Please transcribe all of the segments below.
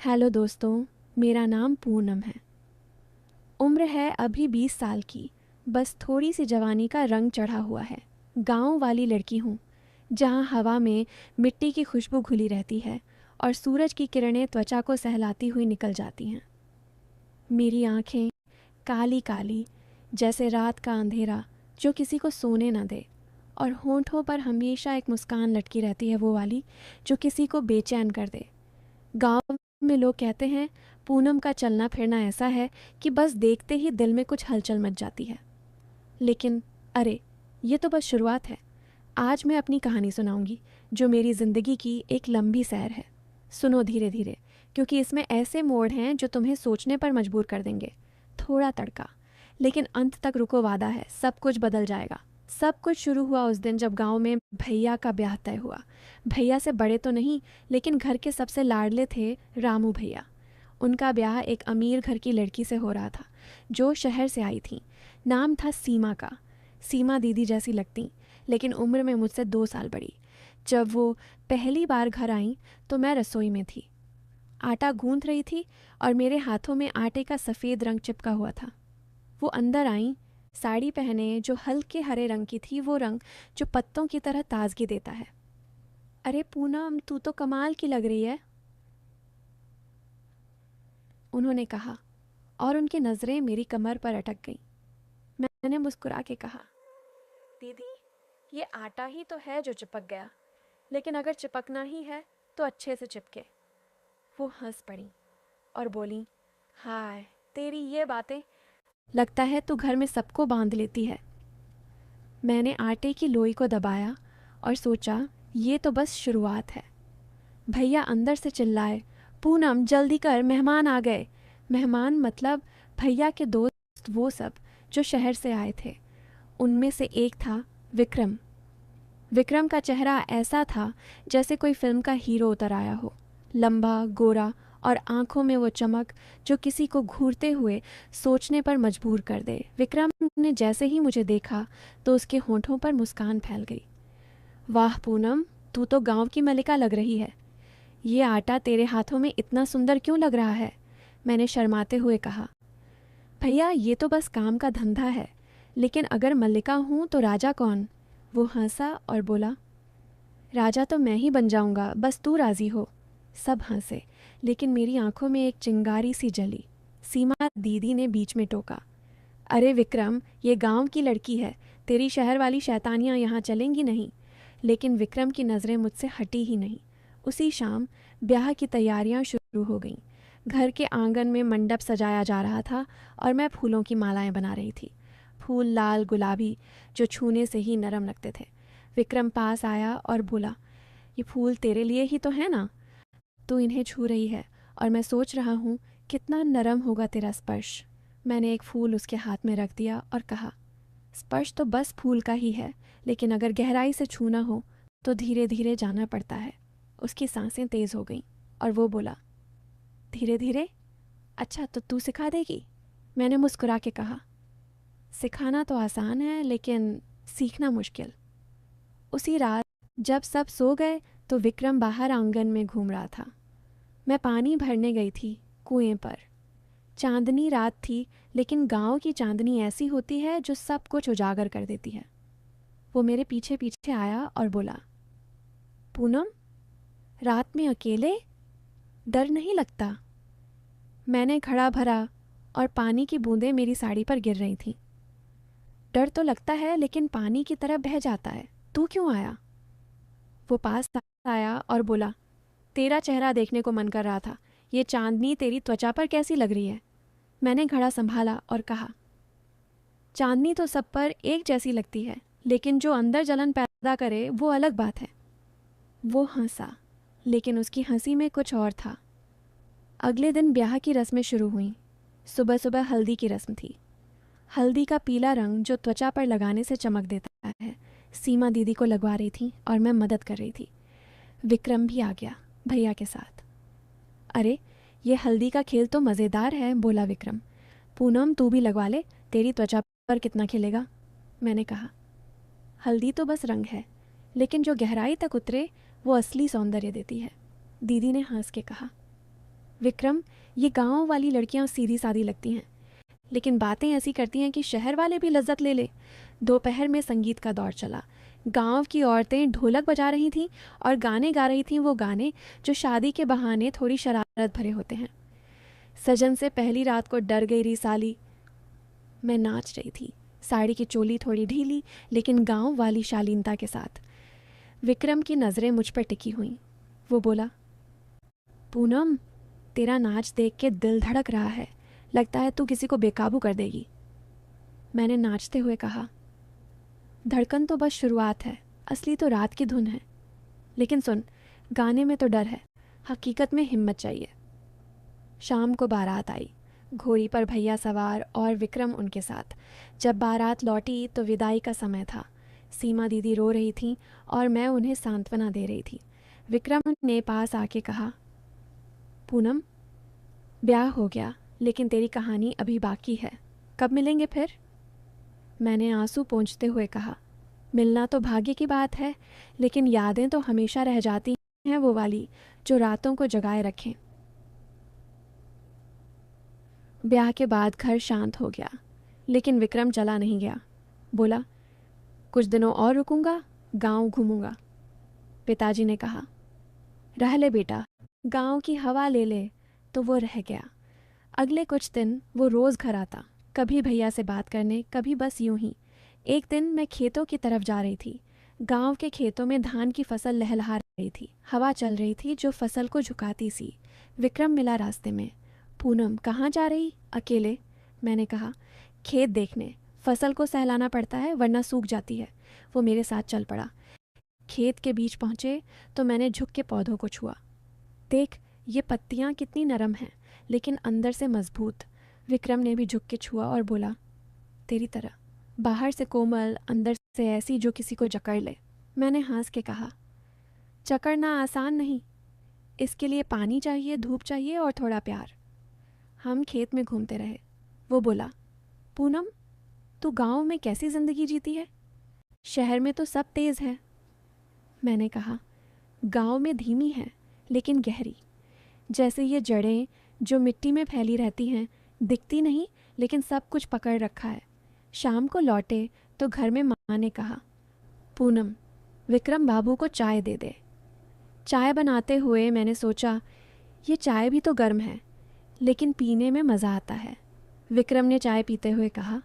Hello दोस्तों, मेरा नाम पूनम है। उम्र है अभी 20 साल की। बस थोड़ी सी जवानी का रंग चढ़ा हुआ है। गांव वाली लड़की हूँ, जहाँ हवा में मिट्टी की खुशबू घुली रहती है और सूरज की किरणें त्वचा को सहलाती हुई निकल जाती हैं। मेरी आंखें काली काली, जैसे रात का अंधेरा जो किसी को सोने न दे, और होंठों पर हमेशा एक मुस्कान लटकी रहती है, वो वाली जो किसी को बेचैन कर दे। गांव में लोग कहते हैं पूनम का चलना फिरना ऐसा है कि बस देखते ही दिल में कुछ हलचल मच जाती है। लेकिन अरे, ये तो बस शुरुआत है। आज मैं अपनी कहानी सुनाऊंगी, जो मेरी ज़िंदगी की एक लंबी सैर है। सुनो धीरे धीरे, क्योंकि इसमें ऐसे मोड़ हैं जो तुम्हें सोचने पर मजबूर कर देंगे। थोड़ा तड़का, लेकिन अंत तक रुको, वादा है सब कुछ बदल जाएगा। सब कुछ शुरू हुआ उस दिन जब गांव में भैया का ब्याह तय हुआ। भैया से बड़े तो नहीं, लेकिन घर के सबसे लाडले थे रामू भैया। उनका ब्याह एक अमीर घर की लड़की से हो रहा था, जो शहर से आई थी। नाम था सीमा का। सीमा दीदी जैसी लगती, लेकिन उम्र में मुझसे 2 साल बड़ी। जब वो पहली बार घर आई तो मैं रसोई में थी, आटा गूंथ रही थी और मेरे हाथों में आटे का सफ़ेद रंग चिपका हुआ था। वो अंदर आई, साड़ी पहने जो हल्के हरे रंग की थी, वो रंग जो पत्तों की तरह ताजगी देता है। अरे पूनम, तू तो कमाल की लग रही है, उन्होंने कहा, और उनकी नज़रें मेरी कमर पर अटक गईं। मैंने मुस्कुरा के कहा, दीदी, ये आटा ही तो है जो चिपक गया, लेकिन अगर चिपकना ही है तो अच्छे से चिपके। वो हंस पड़ी और बोली, हाय तेरी ये बातें, लगता है तू घर में सबको बांध लेती है। मैंने आटे की लोई को दबाया और सोचा, ये तो बस शुरुआत है। भैया अंदर से चिल्लाए, पूनम जल्दी कर, मेहमान आ गए। मेहमान मतलब भैया के दोस्त, वो सब जो शहर से आए थे। उनमें से एक था विक्रम। विक्रम का चेहरा ऐसा था जैसे कोई फिल्म का हीरो उतर आया हो। लंबा, गोरा, और आंखों में वो चमक जो किसी को घूरते हुए सोचने पर मजबूर कर दे। विक्रम ने जैसे ही मुझे देखा तो उसके होंठों पर मुस्कान फैल गई। वाह पूनम, तू तो गांव की मलिका लग रही है। ये आटा तेरे हाथों में इतना सुंदर क्यों लग रहा है? मैंने शर्माते हुए कहा। भैया, ये तो बस काम का धंधा है, लेकिन अगर मल्लिका हूँ तो राजा कौन? वो हंसा और बोला, राजा तो मैं ही बन जाऊंगा, बस तू राजी हो। सब हंसे, लेकिन मेरी आंखों में एक चिंगारी सी जली। सीमा दीदी ने बीच में टोका, अरे विक्रम, ये गांव की लड़की है, तेरी शहर वाली शैतानियां यहाँ चलेंगी नहीं। लेकिन विक्रम की नज़रें मुझसे हटी ही नहीं। उसी शाम ब्याह की तैयारियां शुरू हो गईं। घर के आंगन में मंडप सजाया जा रहा था और मैं फूलों की मालाएं बना रही थी। फूल लाल गुलाबी, जो छूने से ही नरम लगते थे। विक्रम पास आया और बोला, ये फूल तेरे लिए ही तो है ना? तू इन्हें छू रही है और मैं सोच रहा हूँ कितना नरम होगा तेरा स्पर्श। मैंने एक फूल उसके हाथ में रख दिया और कहा, स्पर्श तो बस फूल का ही है, लेकिन अगर गहराई से छूना हो तो धीरे धीरे जाना पड़ता है। उसकी सांसें तेज हो गईं और वो बोला, धीरे धीरे? अच्छा, तो तू सिखा देगी? मैंने मुस्कुरा के कहा, सिखाना तो आसान है, लेकिन सीखना मुश्किल। उसी रात जब सब सो गए तो विक्रम बाहर आंगन में घूम रहा था। मैं पानी भरने गई थी कुएं पर। चांदनी रात थी, लेकिन गांव की चांदनी ऐसी होती है जो सब कुछ उजागर कर देती है। वो मेरे पीछे पीछे आया और बोला, पूनम, रात में अकेले डर नहीं लगता? मैंने खड़ा भरा और पानी की बूंदें मेरी साड़ी पर गिर रही थीं। डर तो लगता है, लेकिन पानी की तरह बह जाता है। तू क्यों आया? वो पास आया और बोला, तेरा चेहरा देखने को मन कर रहा था। ये चांदनी तेरी त्वचा पर कैसी लग रही है? मैंने घड़ा संभाला और कहा, चांदनी तो सब पर एक जैसी लगती है, लेकिन जो अंदर जलन पैदा करे वो अलग बात है। वो हंसा, लेकिन उसकी हंसी में कुछ और था। अगले दिन ब्याह की रस्में शुरू हुईं। सुबह सुबह हल्दी की रस्म थी। हल्दी का पीला रंग जो त्वचा पर लगाने से चमक देता है, सीमा दीदी को लगवा रही थी और मैं मदद कर रही थी। विक्रम भी आ गया भैया के साथ। अरे, ये हल्दी का खेल तो मज़ेदार है, बोला विक्रम। पूनम, तू भी लगवा ले, तेरी त्वचा पर कितना खिलेगा। मैंने कहा, हल्दी तो बस रंग है, लेकिन जो गहराई तक उतरे वो असली सौंदर्य देती है। दीदी ने हंस के कहा, विक्रम, ये गांव वाली लड़कियां सीधी सादी लगती हैं, लेकिन बातें ऐसी करती हैं कि शहर वाले भी लज्जत ले ले। दोपहर में संगीत का दौर चला। गांव की औरतें ढोलक बजा रही थीं और गाने गा रही थीं, वो गाने जो शादी के बहाने थोड़ी शरारत भरे होते हैं। सजन से पहली रात को डर गई री साली। मैं नाच रही थी, साड़ी की चोली थोड़ी ढीली, लेकिन गांव वाली शालीनता के साथ। विक्रम की नज़रें मुझ पर टिकी हुईं। वो बोला, पूनम, तेरा नाच देख के दिल धड़क रहा है, लगता है तू किसी को बेकाबू कर देगी। मैंने नाचते हुए कहा, धड़कन तो बस शुरुआत है, असली तो रात की धुन है। लेकिन सुन, गाने में तो डर है, हकीकत में हिम्मत चाहिए। शाम को बारात आई, घोड़ी पर भैया सवार और विक्रम उनके साथ। जब बारात लौटी तो विदाई का समय था। सीमा दीदी रो रही थीं और मैं उन्हें सांत्वना दे रही थी। विक्रम ने पास आके कहा, पूनम, ब्याह हो गया, लेकिन तेरी कहानी अभी बाकी है, कब मिलेंगे फिर? मैंने आंसू पोंछते हुए कहा, मिलना तो भाग्य की बात है, लेकिन यादें तो हमेशा रह जाती हैं, वो वाली जो रातों को जगाए रखें। ब्याह के बाद घर शांत हो गया, लेकिन विक्रम चला नहीं गया। बोला, कुछ दिनों और रुकूंगा, गांव घूमूंगा। पिताजी ने कहा, रह ले बेटा, गांव की हवा ले ले। तो वो रह गया। अगले कुछ दिन वो रोज़ घर आता, कभी भैया से बात करने, कभी बस यूं ही। एक दिन मैं खेतों की तरफ जा रही थी। गांव के खेतों में धान की फसल लहलहा रही थी, हवा चल रही थी जो फसल को झुकाती सी। विक्रम मिला रास्ते में। पूनम, कहाँ जा रही? अकेले? मैंने कहा, खेत देखने, फसल को सहलाना पड़ता है वरना सूख जाती है। वो मेरे साथ चल पड़ा। खेत के बीच पहुँचे तो मैंने झुक के पौधों को छुआ। देख, ये पत्तियाँ कितनी नरम हैं, लेकिन अंदर से मजबूत। विक्रम ने भी झुक के छुआ और बोला, तेरी तरह, बाहर से कोमल, अंदर से ऐसी जो किसी को जकड़ ले। मैंने हंस के कहा, जकड़ना आसान नहीं, इसके लिए पानी चाहिए, धूप चाहिए और थोड़ा प्यार। हम खेत में घूमते रहे। वो बोला, पूनम, तू गांव में कैसी ज़िंदगी जीती है? शहर में तो सब तेज़ है। मैंने कहा, गांव में धीमी है लेकिन गहरी, जैसे ये जड़ें जो मिट्टी में फैली रहती हैं, दिखती नहीं लेकिन सब कुछ पकड़ रखा है। शाम को लौटे तो घर में माँ ने कहा, पूनम, विक्रम बाबू को चाय दे दे। चाय बनाते हुए मैंने सोचा, ये चाय भी तो गर्म है, लेकिन पीने में मज़ा आता है। विक्रम ने चाय पीते हुए कहा,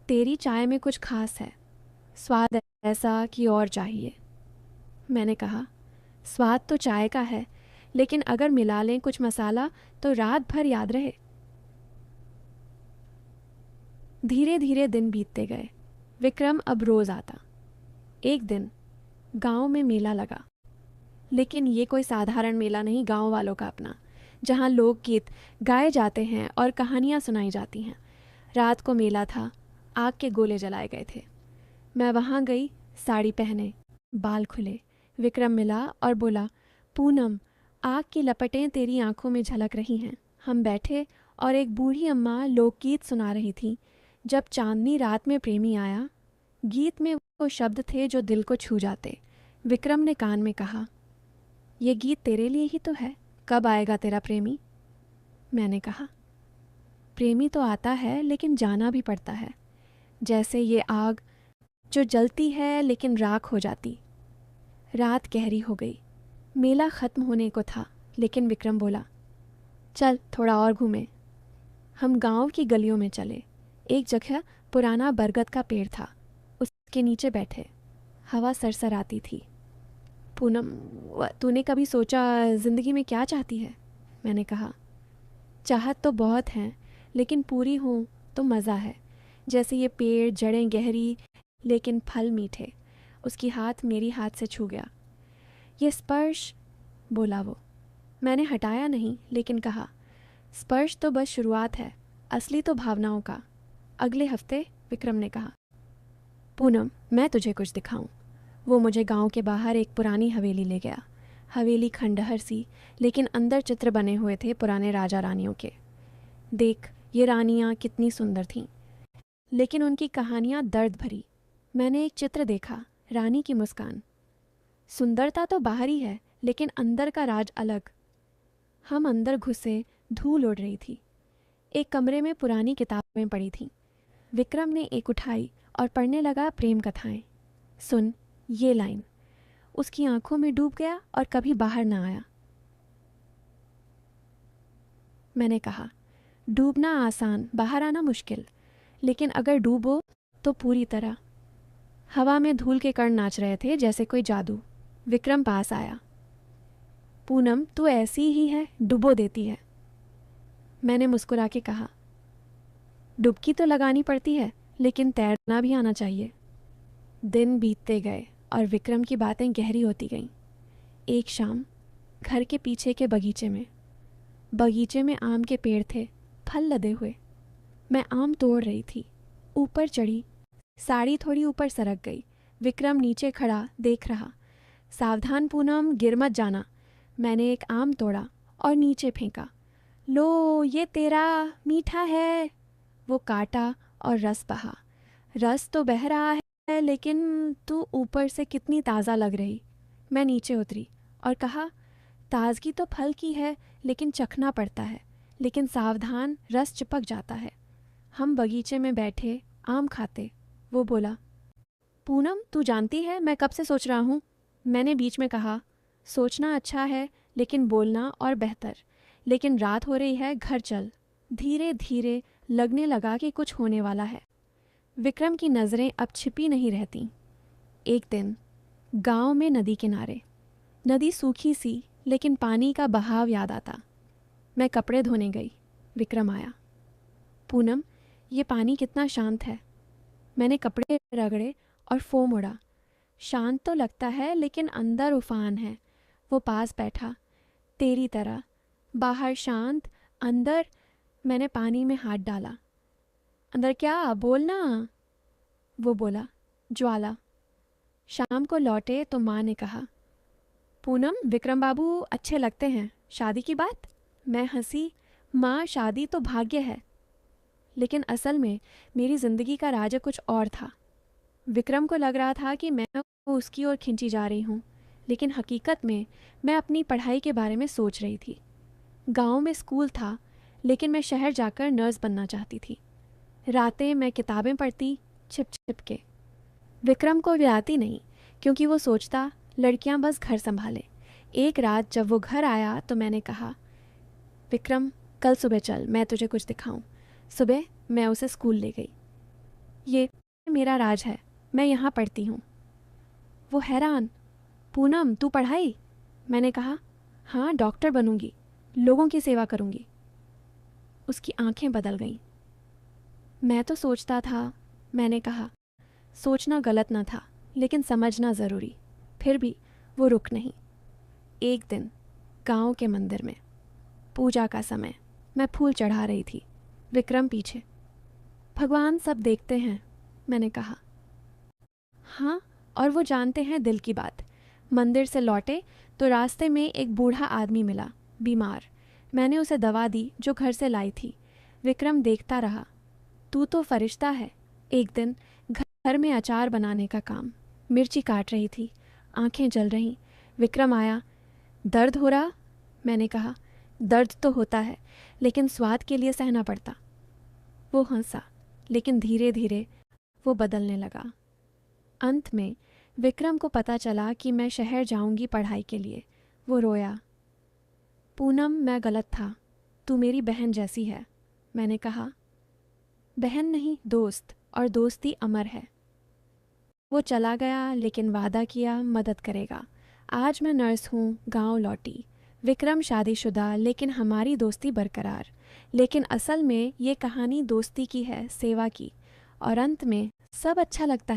तेरी चाय में कुछ खास है, स्वाद ऐसा कि और चाहिए। मैंने कहा, स्वाद तो चाय का है, लेकिन अगर मिला लें कुछ मसाला तो रात भर याद रहे। धीरे धीरे दिन बीतते गए। विक्रम अब रोज़ आता। एक दिन गांव में मेला लगा, लेकिन ये कोई साधारण मेला नहीं, गांव वालों का अपना, जहां लोकगीत गाए जाते हैं और कहानियां सुनाई जाती हैं। रात को मेला था, आग के गोले जलाए गए थे। मैं वहां गई, साड़ी पहने, बाल खुले। विक्रम मिला और बोला, पूनम, आग की लपटें तेरी आंखों में झलक रही हैं। हम बैठे और एक बूढ़ी अम्मा लोकगीत सुना रही थी। जब चांदनी रात में प्रेमी आया, गीत में वो शब्द थे जो दिल को छू जाते। विक्रम ने कान में कहा, ये गीत तेरे लिए ही तो है, कब आएगा तेरा प्रेमी? मैंने कहा, प्रेमी तो आता है लेकिन जाना भी पड़ता है, जैसे ये आग जो जलती है लेकिन राख हो जाती। रात गहरी हो गई, मेला ख़त्म होने को था, लेकिन विक्रम बोला, चल थोड़ा और घूमें। हम गांव की गलियों में चले। एक जगह पुराना बरगद का पेड़ था, उसके नीचे बैठे। हवा सरसर आती थी। पूनम, तूने कभी सोचा ज़िंदगी में क्या चाहती है? मैंने कहा, चाहत तो बहुत हैं, लेकिन पूरी हो तो मज़ा है। जैसे ये पेड़, जड़ें गहरी लेकिन फल मीठे। उसकी हाथ मेरी हाथ से छू गया। ये स्पर्श, बोला वो। मैंने हटाया नहीं, लेकिन कहा, स्पर्श तो बस शुरुआत है, असली तो भावनाओं का। अगले हफ्ते, विक्रम ने कहा। पूनम, मैं तुझे कुछ दिखाऊं। वो मुझे गांव के बाहर एक पुरानी हवेली ले गया। हवेली खंडहर सी, लेकिन अंदर चित्र बने हुए थे पुराने राजा रानियों के। देख, ये रानियां कितनी सुंदर थीं, लेकिन उनकी कहानियां दर्द भरी। मैंने एक चित्र देखा, रानी की मुस्कान। सुंदरता तो बाहरी है, लेकिन अंदर का राज अलग। हम अंदर घुसे, धूल उड़ रही थी। एक कमरे में पुरानी किताबें पड़ी थीं। विक्रम ने एक उठाई और पढ़ने लगा प्रेम कथाएं। सुन ये लाइन। उसकी आंखों में डूब गया और कभी बाहर ना आया। मैंने कहा, डूबना आसान, बाहर आना मुश्किल, लेकिन अगर डूबो तो पूरी तरह। हवा में धूल के कण नाच रहे थे जैसे कोई जादू। विक्रम पास आया। पूनम, तू ऐसी ही है, डुबो देती है। मैंने मुस्कुरा के कहा, डुबकी तो लगानी पड़ती है, लेकिन तैरना भी आना चाहिए। दिन बीतते गए और विक्रम की बातें गहरी होती गईं। एक शाम घर के पीछे के बगीचे में आम के पेड़ थे, फल लदे हुए। मैं आम तोड़ रही थी, ऊपर चढ़ी, साड़ी थोड़ी ऊपर सरक गई। विक्रम नीचे खड़ा देख रहा। सावधान पूनम, गिर मत जाना। मैंने एक आम तोड़ा और नीचे फेंका। लो, ये तेरा, मीठा है। वो काटा और रस बहा। रस तो बह रहा है, लेकिन तू ऊपर से कितनी ताज़ा लग रही। मैं नीचे उतरी और कहा, ताजगी तो फल की है, लेकिन चखना पड़ता है। लेकिन सावधान, रस चिपक जाता है। हम बगीचे में बैठे आम खाते। वो बोला, पूनम, तू जानती है मैं कब से सोच रहा हूँ। मैंने बीच में कहा, सोचना अच्छा है, लेकिन बोलना और बेहतर। लेकिन रात हो रही है, घर चल। धीरे धीरे लगने लगा कि कुछ होने वाला है। विक्रम की नज़रें अब छिपी नहीं रहती। एक दिन गांव में नदी किनारे, नदी सूखी सी, लेकिन पानी का बहाव याद आता। मैं कपड़े धोने गई। विक्रम आया। पूनम, ये पानी कितना शांत है। मैंने कपड़े रगड़े और फोम उड़ा। शांत तो लगता है, लेकिन अंदर उफान है। वो पास बैठा, तेरी तरह, बाहर शांत, अंदर। मैंने पानी में हाथ डाला। अंदर क्या, बोलना। वो बोला, ज्वाला। शाम को लौटे तो माँ ने कहा, पूनम, विक्रम बाबू अच्छे लगते हैं, शादी की बात। मैं हंसी। माँ, शादी तो भाग्य है, लेकिन असल में मेरी ज़िंदगी का राज कुछ और था। विक्रम को लग रहा था कि मैं उसकी ओर खिंची जा रही हूँ, लेकिन हकीकत में मैं अपनी पढ़ाई के बारे में सोच रही थी। गांव में स्कूल था, लेकिन मैं शहर जाकर नर्स बनना चाहती थी। रातें मैं किताबें पढ़ती, छिप छिप के। विक्रम को विलाती नहीं, क्योंकि वो सोचता लड़कियां बस घर संभाले। एक रात जब वो घर आया तो मैंने कहा, विक्रम, कल सुबह चल, मैं तुझे कुछ दिखाऊं। सुबह मैं उसे स्कूल ले गई। ये मेरा राज है, मैं यहाँ पढ़ती हूँ। वो हैरान, पूनम, तू पढ़ाई? मैंने कहा, हाँ, डॉक्टर बनूंगी, लोगों की सेवा करूंगी। उसकी आंखें बदल गईं। मैं तो सोचता था। मैंने कहा, सोचना गलत न था, लेकिन समझना ज़रूरी। फिर भी वो रुक नहीं। एक दिन गांव के मंदिर में, पूजा का समय, मैं फूल चढ़ा रही थी, विक्रम पीछे। भगवान सब देखते हैं, मैंने कहा। हाँ, और वो जानते हैं दिल की बात। मंदिर से लौटे तो रास्ते में एक बूढ़ा आदमी मिला, बीमार। मैंने उसे दवा दी जो घर से लाई थी। विक्रम देखता रहा। तू तो फरिश्ता है। एक दिन घर में अचार बनाने का काम, मिर्ची काट रही थी, आंखें जल रहीं। विक्रम आया। दर्द हो रहा? मैंने कहा, दर्द तो होता है, लेकिन स्वाद के लिए सहना पड़ता। वो हंसा, लेकिन धीरे धीरे वो बदलने लगा। अंत में विक्रम को पता चला कि मैं शहर जाऊंगी पढ़ाई के लिए। वो रोया। पूनम, मैं गलत था, तू मेरी बहन जैसी है। मैंने कहा, बहन नहीं, दोस्त, और दोस्ती अमर है। वो चला गया, लेकिन वादा किया मदद करेगा। आज मैं नर्स हूँ, गांव लौटी। विक्रम शादीशुदा, लेकिन हमारी दोस्ती बरकरार। लेकिन असल में ये कहानी दोस्ती की है, सेवा की। और अंत में सब अच्छा लगता है।